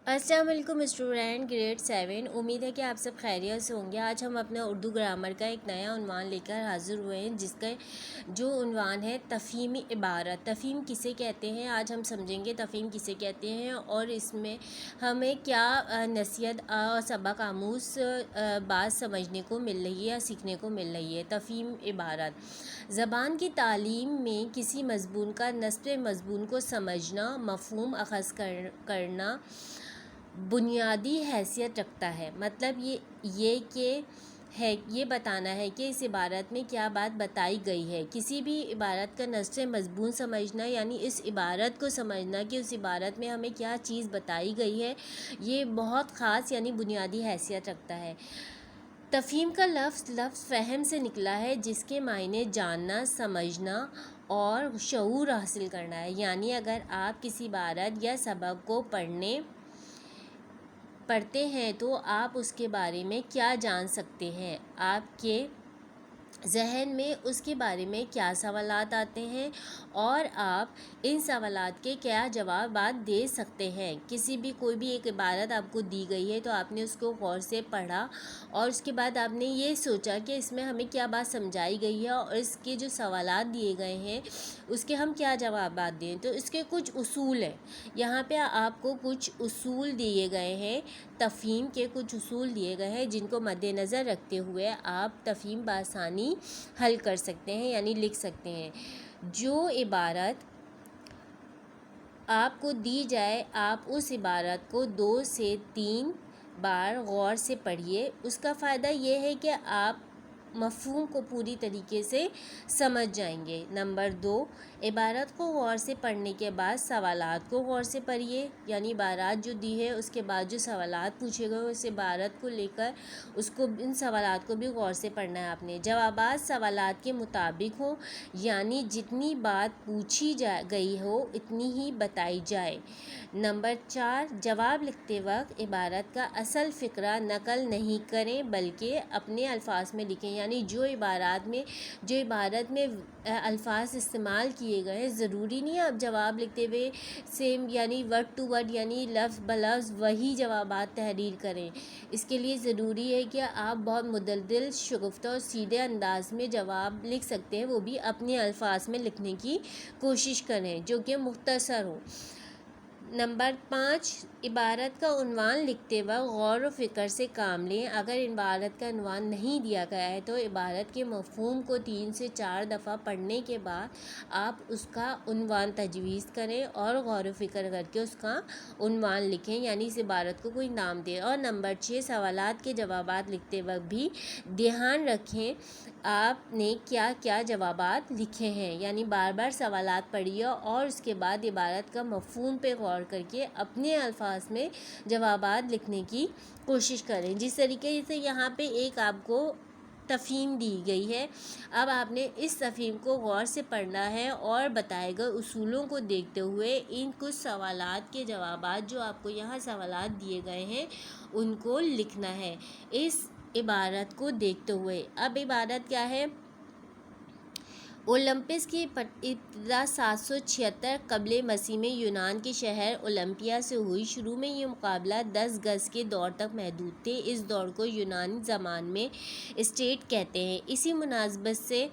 السلام علیکم student grade 7، امید ہے کہ آپ سب خیریت سے ہوں گے۔ آج ہم اپنے اردو گرامر کا ایک نیا عنوان لے کر حاضر ہوئے ہیں، جس کا جو عنوان ہے تفہیمی عبارت۔ تفہیم کسے کہتے ہیں، آج ہم سمجھیں گے تفہیم کسے کہتے ہیں اور اس میں ہمیں کیا نصیحت اور سبق آموز بات سمجھنے کو مل رہی ہے یا سیکھنے کو مل رہی ہے۔ تفہیم عبارت زبان کی تعلیم میں کسی مضمون کا نصب مضمون کو سمجھنا، مفہوم اخذ کرنا بنیادی حیثیت رکھتا ہے۔ مطلب یہ بتانا ہے کہ اس عبارت میں کیا بات بتائی گئی ہے۔ کسی بھی عبارت کا نصب مضمون سمجھنا یعنی اس عبارت کو سمجھنا کہ اس عبارت میں ہمیں کیا چیز بتائی گئی ہے، یہ بہت خاص یعنی بنیادی حیثیت رکھتا ہے۔ تفہیم کا لفظ فہم سے نکلا ہے، جس کے معنی جاننا، سمجھنا اور شعور حاصل کرنا ہے۔ یعنی اگر آپ کسی عبارت یا سبق کو پڑھتے ہیں تو آپ اس کے بارے میں کیا جان سکتے ہیں، آپ کے ذہن میں اس کے بارے میں کیا سوالات آتے ہیں اور آپ ان سوالات کے کیا جوابات دے سکتے ہیں۔ کوئی بھی ایک عبارت آپ کو دی گئی ہے تو آپ نے اس کو غور سے پڑھا اور اس کے بعد آپ نے یہ سوچا کہ اس میں ہمیں کیا بات سمجھائی گئی ہے اور اس کے جو سوالات دیے گئے ہیں اس کے ہم کیا جوابات دیں۔ تو اس کے کچھ اصول ہیں، یہاں پہ آپ کو کچھ اصول دیے گئے ہیں، تفہیم کے کچھ اصول دیے گئے ہیں جن کو مد نظر رکھتے ہوئے آپ تفہیم بآسانی حل کر سکتے ہیں یعنی لکھ سکتے ہیں۔ جو عبارت آپ کو دی جائے آپ اس عبارت کو 2 سے 3 بار غور سے پڑھیے۔ اس کا فائدہ یہ ہے کہ آپ مفہوم کو پوری طریقے سے سمجھ جائیں گے۔ نمبر 2، عبارت کو غور سے پڑھنے کے بعد سوالات کو غور سے پڑھیے، یعنی عبارات جو دی ہے اس کے بعد جو سوالات پوچھے گئے اس عبارت کو لے کر ان سوالات کو بھی غور سے پڑھنا ہے آپ نے۔ جوابات سوالات کے مطابق ہوں، یعنی جتنی بات پوچھی گئی ہو اتنی ہی بتائی جائے۔ نمبر 4، جواب لکھتے وقت عبارت کا اصل فقرہ نقل نہیں کریں بلکہ اپنے الفاظ میں لکھیں، یعنی جو عبارت میں الفاظ استعمال کیے گئے ہیں ضروری نہیں ہے آپ جواب لکھتے ہوئے سیم یعنی ورڈ ٹو ورڈ یعنی لفظ بلفظ وہی جوابات تحریر کریں۔ اس کے لیے ضروری ہے کہ آپ بہت مدلدل، شگفتہ اور سیدھے انداز میں جواب لکھ سکتے ہیں، وہ بھی اپنے الفاظ میں لکھنے کی کوشش کریں جو کہ مختصر ہو۔ نمبر 5، عبارت کا عنوان لکھتے وقت غور و فکر سے کام لیں۔ اگر عبارت کا عنوان نہیں دیا گیا ہے تو عبارت کے مفہوم کو 3 سے 4 دفعہ پڑھنے کے بعد آپ اس کا عنوان تجویز کریں اور غور و فکر کر کے اس کا عنوان لکھیں، یعنی اس عبارت کو کوئی نام دیں۔ اور نمبر 6، سوالات کے جوابات لکھتے وقت بھی دھیان رکھیں آپ نے کیا کیا جوابات لکھے ہیں، یعنی بار بار سوالات پڑھیے اور اس کے بعد عبارت کا مفہوم پہ غور کر کے اپنے الفاظ میں جوابات لکھنے کی کوشش کریں۔ جس طریقے سے یہاں پہ ایک آپ کو تفہیم دی گئی ہے، اب آپ نے اس تفہیم کو غور سے پڑھنا ہے اور بتائے گئے اصولوں کو دیکھتے ہوئے ان کچھ سوالات کے جوابات جو آپ کو یہاں سوالات دیے گئے ہیں ان کو لکھنا ہے اس عبارت کو دیکھتے ہوئے۔ اب عبارت کیا ہے؟ اولمپس کی ابتدا 776 قبل مسیح میں یونان کے شہر اولمپیا سے ہوئی۔ شروع میں یہ مقابلہ 10 گز کے دوڑ تک محدود تھے۔ اس دوڑ کو یونانی زبان میں اسٹیٹ کہتے ہیں۔ اسی مناسبت سے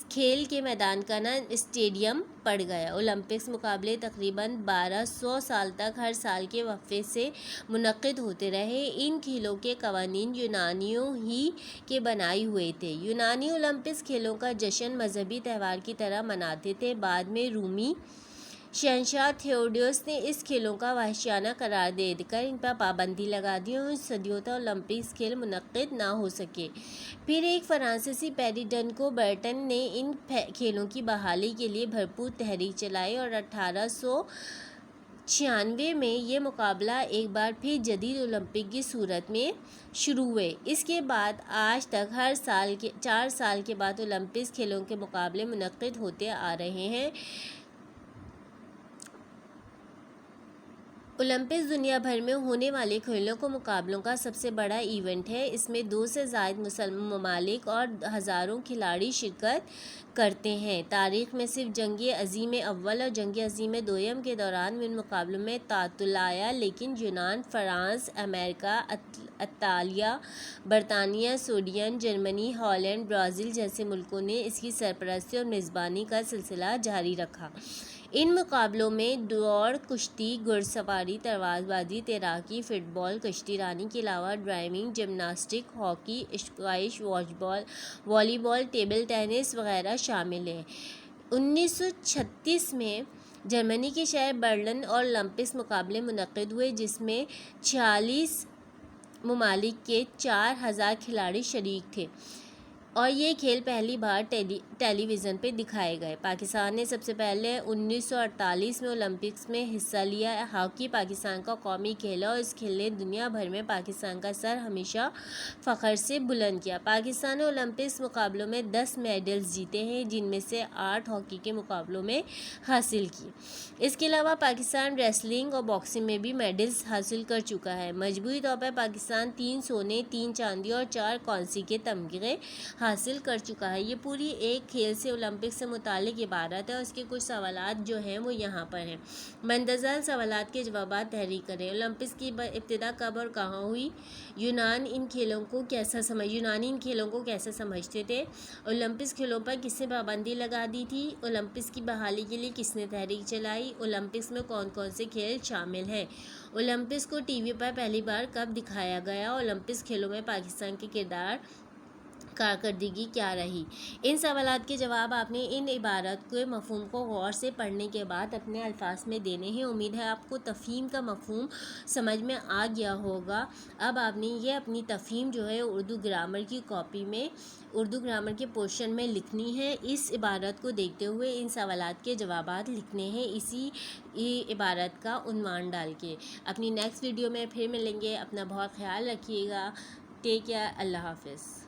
کھیل کے میدان کا نام اسٹیڈیم پڑ گیا۔ اولمپکس مقابلے تقریباً 1200 سال تک ہر سال کے وقفے سے منعقد ہوتے رہے۔ ان کھیلوں کے قوانین یونانیوں ہی کے بنائے ہوئے تھے۔ یونانی اولمپس کھیلوں کا جشن مذہبی تہوار کی طرح مناتے تھے۔ بعد میں رومی شہنشاہ تھیوڈوس نے اس کھیلوں کا وحشیانہ قرار دے کر ان پر پابندی لگا دی اور صدیوں تک اولمپکس کھیل منعقد نہ ہو سکے۔ پھر ایک فرانسیسی پیریڈن کو برٹن نے ان کھیلوں کی بحالی کے لیے بھرپور تحریک چلائی اور 1896 میں یہ مقابلہ ایک بار پھر جدید اولمپک کی صورت میں شروع ہوئے۔ اس کے بعد آج تک ہر 4 سال کے بعد اولمپکس کھیلوں کے مقابلے منعقد ہوتے آ رہے ہیں۔ اولمپکس دنیا بھر میں ہونے والے کھیلوں کو مقابلوں کا سب سے بڑا ایونٹ ہے۔ اس میں 2 سے زائد ممالک اور ہزاروں کھلاڑی شرکت کرتے ہیں۔ تاریخ میں صرف جنگ عظیم اول اور جنگ عظیم دوئم کے دوران ان مقابلوں میں تعطل آیا، لیکن یونان، فرانس، امریکہ، اطالیہ، برطانیہ، سویڈن، جرمنی، ہالینڈ، برازیل جیسے ملکوں نے اس کی سرپرستی اور میزبانی کا سلسلہ جاری رکھا۔ ان مقابلوں میں دوڑ، کشتی، گھڑ سواری، تلوار بازی، تیراکی، فٹ بال، کشتی رانی کے علاوہ ڈرائیونگ، جمناسٹکس، ہاکی، اسکواش، والی بال، ٹیبل ٹینس وغیرہ شامل ہیں۔ 1936 میں جرمنی کے شہر برلن اور اولمپکس مقابلے منعقد ہوئے، جس میں 46 ممالک کے 4000 کھلاڑی شریک تھے اور یہ کھیل پہلی بار ٹیلی ویژن پہ دکھائے گئے۔ پاکستان نے سب سے پہلے 1948 میں اولمپکس میں حصہ لیا۔ ہاکی پاکستان کا قومی کھیل ہے اور اس کھیل نے دنیا بھر میں پاکستان کا سر ہمیشہ فخر سے بلند کیا۔ پاکستان نے اولمپکس مقابلوں میں 10 میڈلز جیتے ہیں، جن میں سے 8 ہاکی کے مقابلوں میں حاصل کی۔ اس کے علاوہ پاکستان ریسلنگ اور باکسنگ میں بھی میڈلز حاصل کر چکا ہے۔ مجموعی طور پر پاکستان 3 سونے، 3 چاندی اور 4 کانسی کے تمغے حاصل کر چکا ہے۔ یہ پوری ایک کھیل سے اولمپکس سے متعلق عبارت ہے اور اس کے کچھ سوالات جو ہیں وہ یہاں پر ہیں۔ مندرجہ سوالات کے جوابات تحریر کریں۔ اولمپکس کی ابتدا کب اور کہاں ہوئی؟ یونانی ان کھیلوں کو کیسا سمجھتے تھے؟ اولمپکس کھیلوں پر کس نے پابندی لگا دی تھی؟ اولمپکس کی بحالی کے لیے کس نے تحریک چلائی؟ اولمپکس میں کون کون سے کھیل شامل ہیں؟ اولمپکس کو ٹی وی پر پہلی بار کب دکھایا گیا؟ اولمپکس کھیلوں میں پاکستان کے کردار کارکردگی کیا رہی؟ ان سوالات کے جواب آپ نے ان عبارت کے مفہوم کو غور سے پڑھنے کے بعد اپنے الفاظ میں دینے ہیں۔ امید ہے آپ کو تفہیم کا مفہوم سمجھ میں آ گیا ہوگا۔ اب آپ نے یہ اپنی تفہیم جو ہے اردو گرامر کی کاپی میں اردو گرامر کے پورشن میں لکھنی ہے۔ اس عبارت کو دیکھتے ہوئے ان سوالات کے جوابات لکھنے ہیں، اسی عبارت کا عنوان ڈال کے۔ اپنی نیکسٹ ویڈیو میں پھر ملیں گے۔ اپنا بہت خیال رکھیے گا۔ Take care. اللہ حافظ۔